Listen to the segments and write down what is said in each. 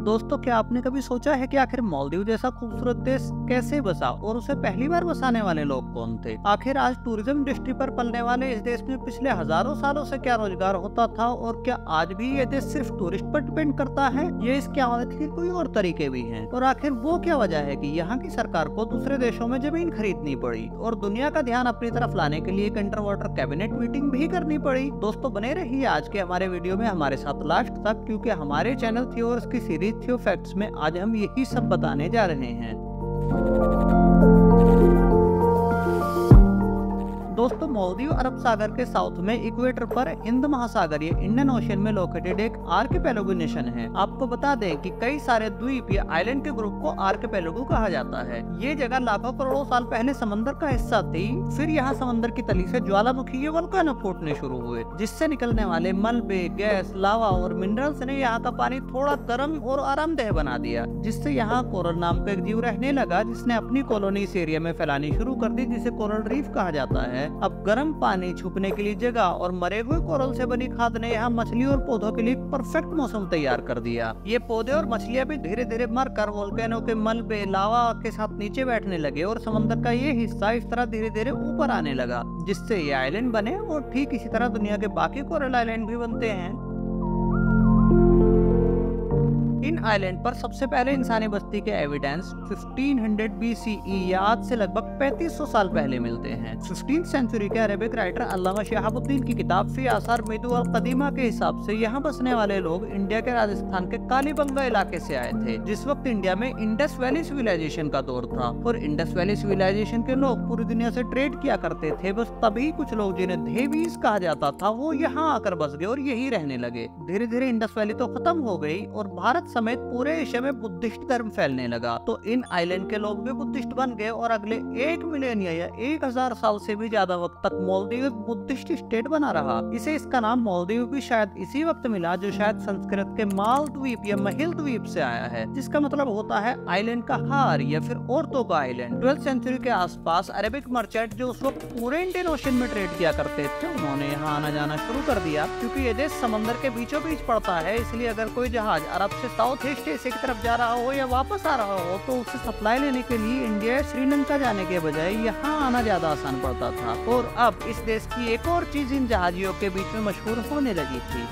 दोस्तों, क्या आपने कभी सोचा है कि आखिर मालदीव जैसा खूबसूरत देश कैसे बसा और उसे पहली बार बसाने वाले लोग कौन थे? आखिर आज टूरिज्म इंडस्ट्री पर पलने वाले इस देश में पिछले हजारों सालों से क्या रोजगार होता था और क्या आज भी ये देश सिर्फ टूरिस्ट पर डिपेंड करता है? ये इसकी आमदनी के कोई और तरीके भी हैं। और आखिर वो क्या वजह है कि यहाँ की सरकार को दूसरे देशों में जमीन खरीदनी पड़ी और दुनिया का ध्यान अपनी तरफ लाने के लिए एक अंडर वाटर कैबिनेट मीटिंग भी करनी पड़ी? दोस्तों, बने रहिए आज के हमारे वीडियो में हमारे साथ लास्ट तक, क्योंकि हमारे चैनल थियोर्स की सीरीज थियो फैक्ट्स में आज हम यही सब बताने जा रहे हैं। दोस्तों, मालदीव अरब सागर के साउथ में इक्वेटर पर हिंद महासागरीय इंडियन ओशन में लोकेटेड एक आर्किपेलागो नेशन है। आपको बता दें कि कई सारे द्वीप या आइलैंड के ग्रुप को आर्किपेलागो कहा जाता है। ये जगह लाखों करोड़ों साल पहले समंदर का हिस्सा थी। फिर यहाँ समंदर की तली से ज्वालामुखी या वल्केनो फूटने शुरू हुए, जिससे निकलने वाले मलबे, गैस, लावा और मिनरल्स ने यहाँ का पानी थोड़ा गर्म और आरामदेह बना दिया, जिससे यहाँ कोरल नाम का एक जीव रहने लगा, जिसने अपनी कॉलोनी इस एरिया में फैलानी शुरू कर दी, जिसे कोरल रीफ कहा जाता है। अब गर्म पानी छुपने के लिए जगह और मरे हुए कोरल से बनी खाद ने यहाँ मछली और पौधों के लिए परफेक्ट मौसम तैयार कर दिया। ये पौधे और मछलियां भी धीरे धीरे मरकर वोल्केनो के मलबे, लावा के साथ नीचे बैठने लगे और समंदर का ये हिस्सा इस तरह धीरे धीरे ऊपर आने लगा, जिससे ये आइलैंड बने और ठीक इसी तरह दुनिया के बाकी कोरल आइलैंड भी बनते हैं। इन आइलैंड पर सबसे पहले इंसानी बस्ती के एविडेंस 1500 BCE या आज से लगभग 3500 साल पहले मिलते हैं। 15th सेंचुरी के अरेबिक राइटर अल्लामा शहाबुद्दीन की किताब फी आसार मिदु अल कदीमा के हिसाब से यहाँ बसने वाले लोग इंडिया के राजस्थान के कालीबंगा इलाके से आए थे, जिस वक्त इंडिया में इंडस वैली सिविलाइजेशन का दौर था और इंडस वैली सिविलाइजेशन के लोग पूरी दुनिया से ट्रेड किया करते थे। बस तभी कुछ लोग, जिन्हें धेवीज कहा जाता था, वो यहाँ आकर बस गए और यही रहने लगे। धीरे धीरे इंडस वैली तो खत्म हो गई और भारत समेत पूरे एशिया में बुद्धिस्ट धर्म फैलने लगा, तो इन आइलैंड के लोग भी बुद्धिस्ट बन गए और अगले 1 मिलियनिया या 1000 साल से भी ज्यादा वक्त तक मालदीव एक बुद्धिस्ट स्टेट बना रहा। इसे इसका नाम मालदीव भी शायद इसी वक्त मिला, जो शायद संस्कृत के माल द्वीप या महिल द्वीप से आया है, जिसका मतलब होता है आइलैंड का हार या फिर औरतों का आइलैंड। 12th सेंचुरी के आसपास अरेबिक मर्चेंट जो उस वक्त पूरे इंडियन ओशन में ट्रेड किया करते थे, उन्होंने यहाँ आना जाना शुरू कर दिया। क्योंकि ये देश समंदर के बीचों बीच पड़ता है, इसलिए अगर कोई जहाज अरब से साउथ ईस्ट एशिया की तरफ जा रहा हो या वापस आ रहा हो, तो उसे सप्लाई लेने के लिए इंडिया श्रीलंका जाने के बजाय यहाँ आना ज्यादा आसान पड़ता था। और अब इस देश की एक और चीज इन जहाजियों के बीच में मशहूर होने लगी थी।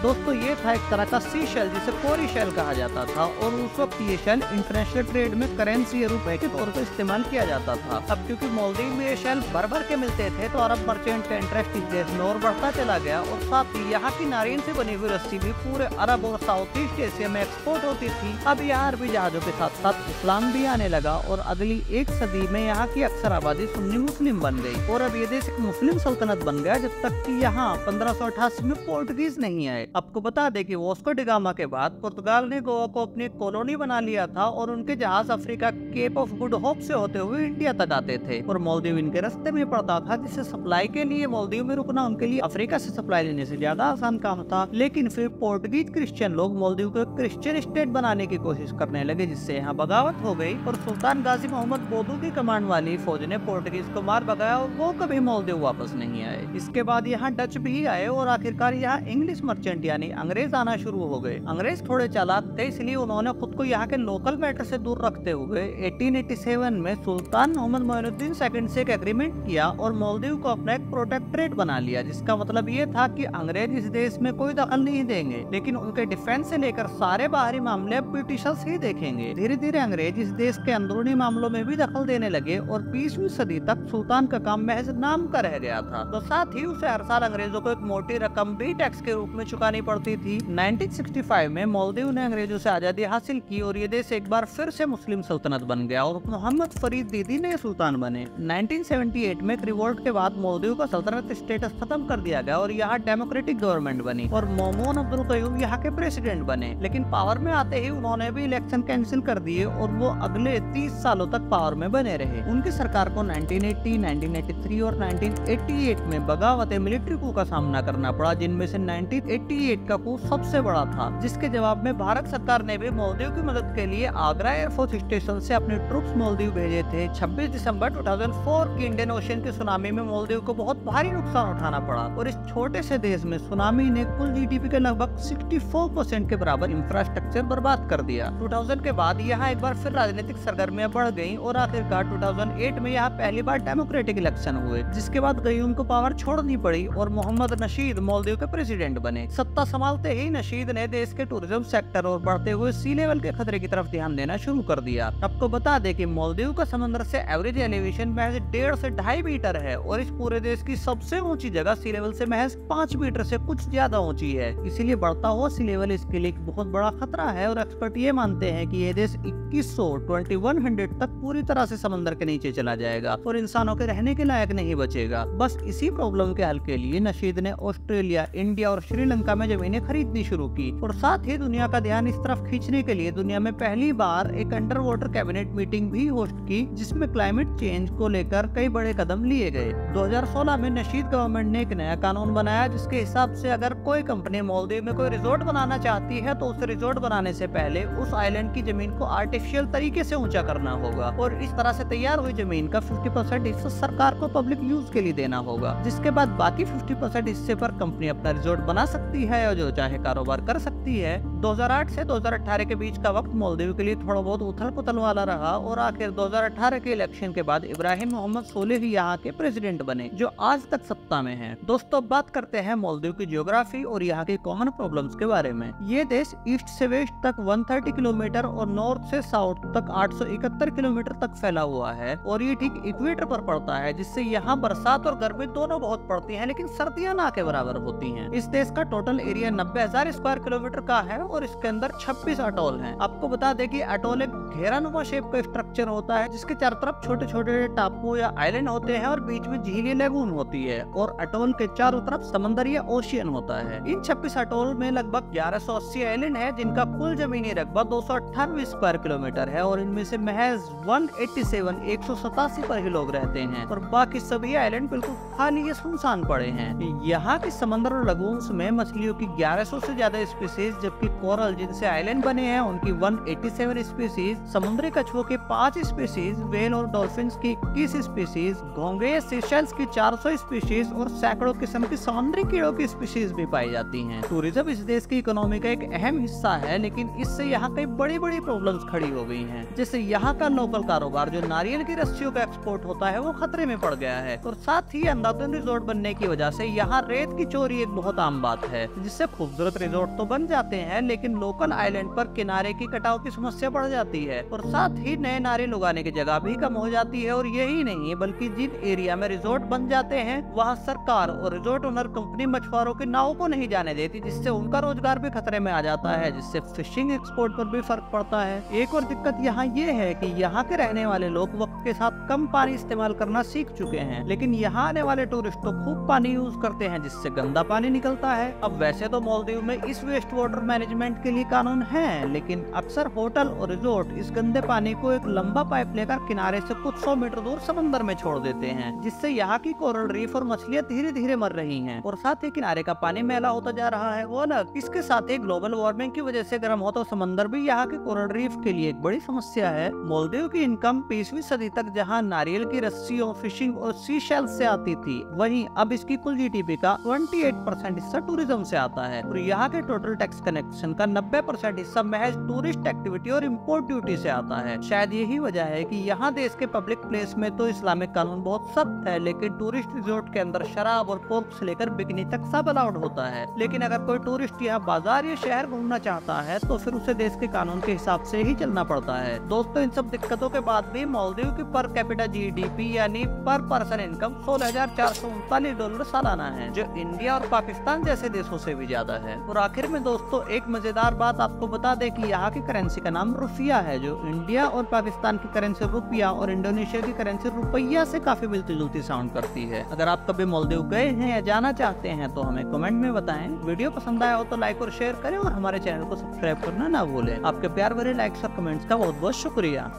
दोस्तों, ये था एक तरह का सी शेल, जिसे कोरी शेल कहा जाता था और उस वक्त ये शेल इंटरनेशनल ट्रेड में करेंसी या रुपए के तौर पर इस्तेमाल किया जाता था। अब क्योंकि मालदीव में ये शेल भर भर के मिलते थे, तो अरब मर्चेंट का इंटरेस्ट इस देश में और बढ़ता चला गया और साथ ही यहाँ की नारियल से बनी हुई रस्सी भी पूरे अरब और साउथ ईस्ट एशिया में एक्सपोर्ट होती थी। अब यहाँ अरबी जहाजों के साथ साथ इस्लाम भी आने लगा और अगली 1 सदी में यहाँ की अक्सर आबादी सुन्नी मुस्लिम बन गई और अब ये देश एक मुस्लिम सल्तनत बन गया, जब तक कि यहाँ 1588 में पोर्टुगीज नहीं आए। आपको बता दें कि वास्को डी गामा के बाद पुर्तगाल ने गोवा को अपनी कॉलोनी बना लिया था और उनके जहाज Africa cap of good hope से होते हुए इंडिया तक आते थे और मालदीव इनके रास्ते में पड़ता था, जिससे सप्लाई के लिए मालदीव में रुकना उनके लिए अफ्रीका से सप्लाई लेने से ज्यादा आसान काम था। लेकिन फिर पोर्टुगीज क्रिश्चियन लोग मालदीव को क्रिश्चियन स्टेट बनाने की कोशिश करने लगे, जिससे यहाँ बगावत हो गई और सुल्तान गाजी मोहम्मद बोदू की कमांड वाली फौज ने पोर्टुगीज को मार भगाया और वो कभी मालदीव वापस नहीं आए। इसके बाद यहाँ डच भी आए और आखिरकार यहाँ इंग्लिश मर्चेंट यानी अंग्रेज आना शुरू हो गए। अंग्रेज थोड़े चालाक थे, इसलिए उन्होंने खुद को यहाँ के लोकल मैटर से दूर रखते हुए 1887 में सुल्तान मोहम्मद मोइनुद्दीन सेकंड से एक एग्रीमेंट किया और मालदीव को अपना एक प्रोटेक्टरेट बना लिया, जिसका मतलब ये था कि अंग्रेज इस देश में कोई दखल नहीं देंगे, लेकिन उनके डिफेंस से लेकर सारे बाहरी मामले अब ब्रिटिशर्स ही देखेंगे। धीरे धीरे अंग्रेज इस देश के अंदरूनी मामलों में भी दखल देने लगे और 20वीं सदी तक सुल्तान का काम महज नाम का रह गया था। तो साथ ही उसे हर साल अंग्रेजों को एक मोटी रकम भी टैक्स के रूप में चुकानी पड़ती थी। 1965 में मालदीव ने अंग्रेजों से आजादी हासिल की और ये देश एक बार फिर से मुस्लिम सल्तनत बन गया और मोहम्मद फरीद दीदी नए सुल्तान बने। 1978 में एक रिवोल्ट के बाद मालदीव का सल्तनत स्टेटस खत्म कर दिया गया और यहाँ डेमोक्रेटिक गवर्नमेंट बनी और मोमोन अब्दुल कयूम यहाँ के प्रेसिडेंट बने। लेकिन पावर में आते ही उन्होंने भी इलेक्शन कैंसिल कर दिए और वो अगले 30 सालों तक पावर में बने रहे। उनकी सरकार को 1980, 1983 और 1988 में बगावत मिलिट्री coup का सामना करना पड़ा, जिनमें से 1988 1998 का coup सबसे बड़ा था, जिसके जवाब में भारत सरकार ने भी मालदीव की मदद के लिए आगरा एयरफोर्स स्टेशन से अपने ट्रूप्स मालदीव भेजे थे। 26 दिसंबर 2004 की इंडियन ओशन के सुनामी में मालदीव को बहुत भारी नुकसान उठाना पड़ा और इस छोटे से देश में सुनामी ने कुल जीडीपी के लगभग 64% के बराबर इंफ्रास्ट्रक्चर बर्बाद कर दिया। 2000 के बाद यहाँ एक बार फिर राजनीतिक सरगर्मियां बढ़ गयी और आखिरकार 2008 में यहाँ पहली बार डेमोक्रेटिक इलेक्शन हुए, जिसके बाद गयूम को पावर छोड़नी पड़ी और मोहम्मद नशीद मालदीव के प्रेसिडेंट बने। सत्ता संभालते ही नशीद ने देश के टूरिज्म सेक्टर और बढ़ते हुए सी लेवल के खतरे की तरफ ध्यान देना शुरू कर दिया। आपको बता दें कि मालदीव का समुद्र से एवरेज एलिवेशन महज 1.5 से 2.5 मीटर है और इस पूरे देश की सबसे ऊंची जगह सी लेवल से महज 5 मीटर से कुछ ज्यादा ऊंची है। इसीलिए बढ़ता हुआ सी लेवल इसके लिए एक बहुत बड़ा खतरा है और एक्सपर्ट ये मानते हैं कि ये देश 2100 तक पूरी तरह से समंदर के नीचे चला जाएगा और इंसानों के रहने के लायक नहीं बचेगा। बस इसी प्रॉब्लम के हल के लिए नशीद ने ऑस्ट्रेलिया, इंडिया और श्रीलंका में जमीनें खरीदनी शुरू की और साथ ही दुनिया का ध्यान इस तरफ खींचने के लिए दुनिया में पहली बार एक अंडर वाटर कैबिनेट मीटिंग भी होस्ट की, जिसमें क्लाइमेट चेंज को लेकर कई बड़े कदम लिए गए। 2016 में नशीद गवर्नमेंट ने एक नया कानून बनाया, जिसके हिसाब से अगर कोई कंपनी मालदीव में कोई रिजॉर्ट बनाना चाहती है तो उसे रिजॉर्ट बनाने से पहले उस आइलैंड की जमीन को आर्टिफिशियल तरीके से ऊंचा करना होगा और इस तरह से तैयार हुई जमीन का 50% हिस्सा सरकार को पब्लिक यूज के लिए देना होगा, जिसके बाद बाकी 50% हिस्से पर कंपनी अपना रिजॉर्ट बना सकती है और जो चाहे कारोबार कर सकती है। 2008 से 2018 के बीच का वक्त मालदीव के लिए थोड़ा बहुत उथल पुथल वाला रहा और आखिर 2018 के इलेक्शन के बाद इब्राहिम मोहम्मद सोलिह यहाँ के प्रेसिडेंट बने, जो आज तक सत्ता में हैं। दोस्तों, अब बात करते हैं मालदीव की जियोग्राफी और यहाँ की कॉमन प्रॉब्लम्स के बारे में। ये देश ईस्ट से वेस्ट तक 130 किलोमीटर और नॉर्थ से साउथ तक 871 किलोमीटर तक फैला हुआ है और ये ठीक इक्वेटर पर पड़ता है, जिससे यहाँ बरसात और गर्मी दोनों बहुत पड़ती हैं, लेकिन सर्दियाँ ना के बराबर होती हैं। इस देश का टोटल एरिया 90,000 स्क्वायर किलोमीटर का है और इसके अंदर 26 अटोल हैं। आपको बता दें कि अटोल एक घेरानुमा शेप का स्ट्रक्चर होता है, जिसके चारों तरफ छोटे छोटे टापू या आइलैंड होते हैं और बीच में झील या लेगून होती है और अटोल के चारों तरफ समंदर या ओशियन होता है। इन 26 अटोल में लगभग 1180 आइलैंड है, जिनका कुल जमीनी रकबा 298 स्क्वायर किलोमीटर है और इनमें से महज 187 पर ही लोग रहते हैं और बाकी सभी आइलैंड बिल्कुल खाली या सुनसान पड़े हैं। यहाँ के समंदर और लगून्स में मछलियों की 1100 से ज्यादा स्पीसीज, जबकि कोरल जिनसे आइलैंड बने हैं उनकी 187 स्पीसीज, समुद्री कछुओं की 5 स्पीसीज, व्हेल और डॉल्फिन्स की 21 स्पीसीज, घोंगे सीशेल्स की 400 स्पीसीज और सैकड़ों किस्म की समुद्री कीड़ों की स्पीसीज भी पाई जाती हैं। टूरिज्म इस देश की इकोनॉमी का एक अहम हिस्सा है, लेकिन इससे यहाँ कई बड़ी बड़ी प्रॉब्लम्स खड़ी हो गई हैं। जैसे यहाँ का लोकल कारोबार जो नारियल की रस्सियों का एक्सपोर्ट होता है वो खतरे में पड़ गया है और साथ ही अंधाधुंध रिजोर्ट बनने की वजह से यहाँ रेत की चोरी एक बहुत आम बात है, जिससे खूबसूरत रिजोर्ट तो बन जाते हैं लेकिन लोकल आइलैंड पर किनारे की कटाव की समस्या बढ़ जाती है और साथ ही नए नारियल उगाने की जगह भी कम हो जाती है। और यही नहीं बल्कि जिन एरिया में रिजोर्ट बन जाते हैं वहाँ सरकार और रिजोर्ट ओनर कंपनी मछुआरों की नाव को नहीं जाने देती, जिससे उनका रोजगार भी खतरे में आ जाता है, जिससे फिशिंग एक्सपोर्ट पर भी फर्क पड़ता है। एक और दिक्कत यहाँ ये है कि यहाँ के रहने वाले लोग वक्त के साथ कम पानी इस्तेमाल करना सीख चुके हैं, लेकिन यहाँ आने वाले टूरिस्ट तो खूब पानी यूज करते हैं, जिससे गंदा पानी निकलता है। अब वैसे तो मालदीव में इस वेस्ट वाटर मैनेजमेंट के लिए कानून है, लेकिन अक्सर होटल और रिजोर्ट इस गंदे पानी को एक लंबा पाइप लेकर किनारे से कुछ 100 मीटर दूर समंदर में छोड़ देते हैं, जिससे यहाँ की कोरल रीफ और मछलियाँ धीरे धीरे मर रही हैं और साथ ही किनारे का पानी मैला होता जा रहा है वो अलग। इसके साथ ही ग्लोबल वार्मिंग की वजह से गर्म होता समंदर भी यहाँ के कोरल रीफ के लिए एक बड़ी समस्या है। मालदीव की इनकम 20वीं सदी तक जहाँ नारियल की रस्सियों, फिशिंग और सी शेल से आती थी, वहीं अब इसकी कुल जीडीपी का 28% हिस्सा टूरिज्म से आता है और यहाँ के टोटल टैक्स कनेक्शन का 90% हिस्सा महज टूरिस्ट एक्टिविटी और इम्पोर्ट ड्यूटी से आता है। शायद यही वजह है कि यहाँ देश के पब्लिक प्लेस में तो इस्लामिक कानून बहुत सख्त है, लेकिन टूरिस्ट रिजोर्ट के अंदर शराब और पोर्क से लेकर बिकनी तक सब अलाउड होता है। लेकिन अगर कोई टूरिस्ट यहाँ बाजार या शहर घूमना चाहता है तो फिर उसे देश के कानून के हिसाब से ही चलना पड़ता है। दोस्तों, इन सब दिक्कतों के बाद भी मालदीव की पर कैपिटा जीडीपी यानी पर पर्सन इनकम $16,439 सालाना है, जो इंडिया और पाकिस्तान जैसे देशों से भी ज्यादा है। और आखिर में दोस्तों एक मजेदार बात आपको बता दें कि यहाँ की करेंसी का नाम रुपया है, जो इंडिया और पाकिस्तान की करेंसी रुपया और इंडोनेशिया की करेंसी रुपया से काफी मिलती जुलती साउंड करती है। अगर आप कभी मालदीव गए हैं या जाना चाहते हैं तो हमें कमेंट में बताएं। वीडियो पसंद आया हो तो लाइक और शेयर करें और हमारे चैनल को सब्सक्राइब करना ना भूलें। आपके प्यार भरे लाइक्स और कमेंट्स का बहुत बहुत शुक्रिया।